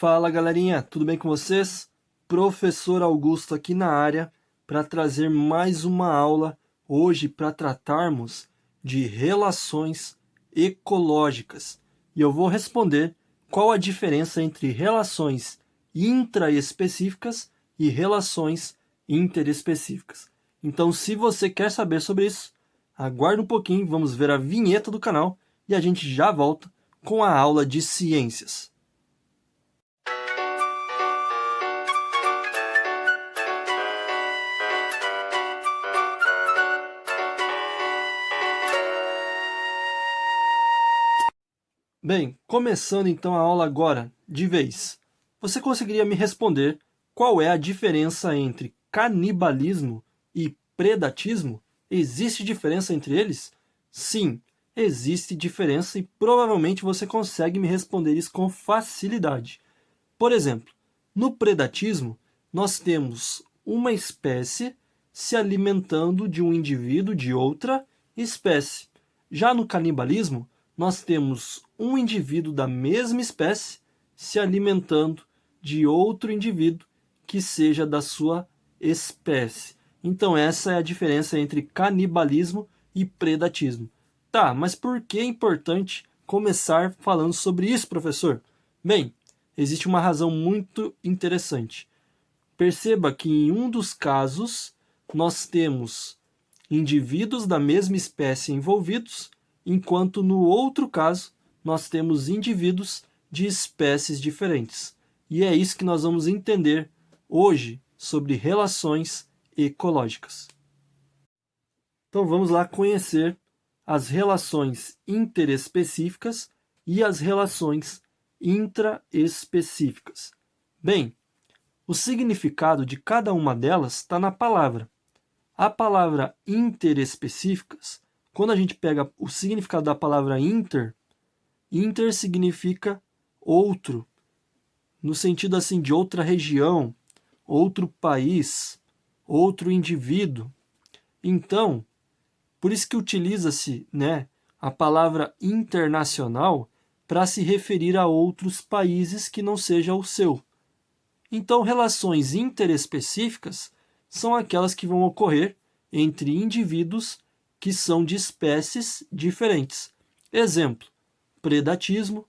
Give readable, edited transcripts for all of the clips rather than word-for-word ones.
Fala galerinha, tudo bem com vocês? Professor Augusto aqui na área para trazer mais uma aula hoje para tratarmos de relações ecológicas. E eu vou responder qual a diferença entre relações intraespecíficas e relações interespecíficas. Então, se você quer saber sobre isso, aguarde um pouquinho, vamos ver a vinheta do canal e a gente já volta com a aula de ciências. Bem, começando então a aula agora, de vez. Você conseguiria me responder qual é a diferença entre canibalismo e predatismo? Existe diferença entre eles? Sim, existe diferença e provavelmente você consegue me responder isso com facilidade. Por exemplo, no predatismo, nós temos uma espécie se alimentando de um indivíduo de outra espécie. Já no canibalismo, nós temos um indivíduo da mesma espécie se alimentando de outro indivíduo que seja da sua espécie. Então essa é a diferença entre canibalismo e predatismo. Tá, mas por que é importante começar falando sobre isso, professor? Bem, existe uma razão muito interessante. Perceba que em um dos casos nós temos indivíduos da mesma espécie envolvidos, enquanto no outro caso nós temos indivíduos de espécies diferentes. E é isso que nós vamos entender hoje sobre relações ecológicas. Então vamos lá conhecer as relações interespecíficas e as relações intraespecíficas. Bem, o significado de cada uma delas está na palavra. A palavra interespecíficas, quando a gente pega o significado da palavra inter significa outro, no sentido assim de outra região, outro país, outro indivíduo. Então, por isso que utiliza-se, a palavra internacional para se referir a outros países que não seja o seu. Então, relações interespecíficas são aquelas que vão ocorrer entre indivíduos que são de espécies diferentes. Exemplo, predatismo,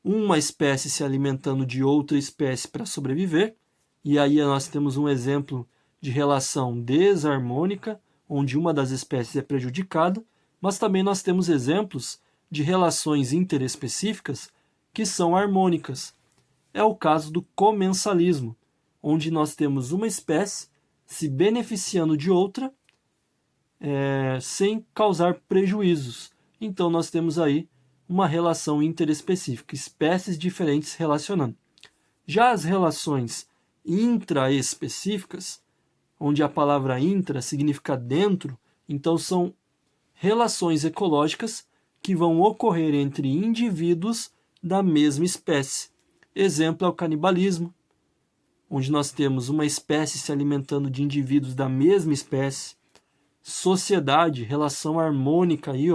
uma espécie se alimentando de outra espécie para sobreviver, e aí nós temos um exemplo de relação desarmônica, onde uma das espécies é prejudicada, mas também nós temos exemplos de relações interespecíficas que são harmônicas. É o caso do comensalismo, onde nós temos uma espécie se beneficiando de outra sem causar prejuízos. Então nós temos aí uma relação interespecífica, espécies diferentes relacionando. Já as relações intraespecíficas, onde a palavra intra significa dentro, então são relações ecológicas que vão ocorrer entre indivíduos da mesma espécie. Exemplo é o canibalismo, onde nós temos uma espécie se alimentando de indivíduos da mesma espécie. Sociedade, relação harmônica aí,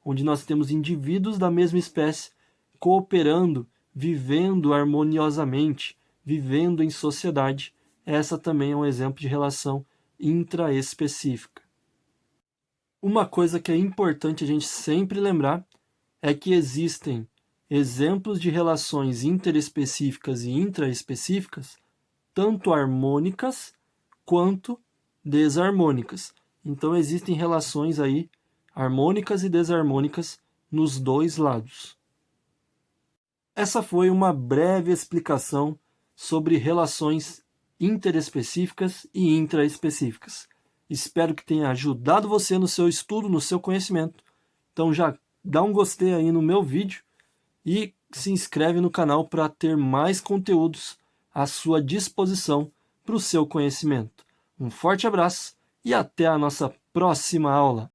onde nós temos indivíduos da mesma espécie cooperando, vivendo harmoniosamente, vivendo em sociedade. Essa também é um exemplo de relação intraespecífica. Uma coisa que é importante a gente sempre lembrar é que existem exemplos de relações interespecíficas e intraespecíficas, tanto harmônicas quanto desarmônicas. Então existem relações aí harmônicas e desarmônicas nos dois lados. Essa foi uma breve explicação sobre relações interespecíficas e intraespecíficas. Espero que tenha ajudado você no seu estudo, no seu conhecimento. Então já dá um gostei aí no meu vídeo e se inscreve no canal para ter mais conteúdos à sua disposição para o seu conhecimento. Um forte abraço e até a nossa próxima aula.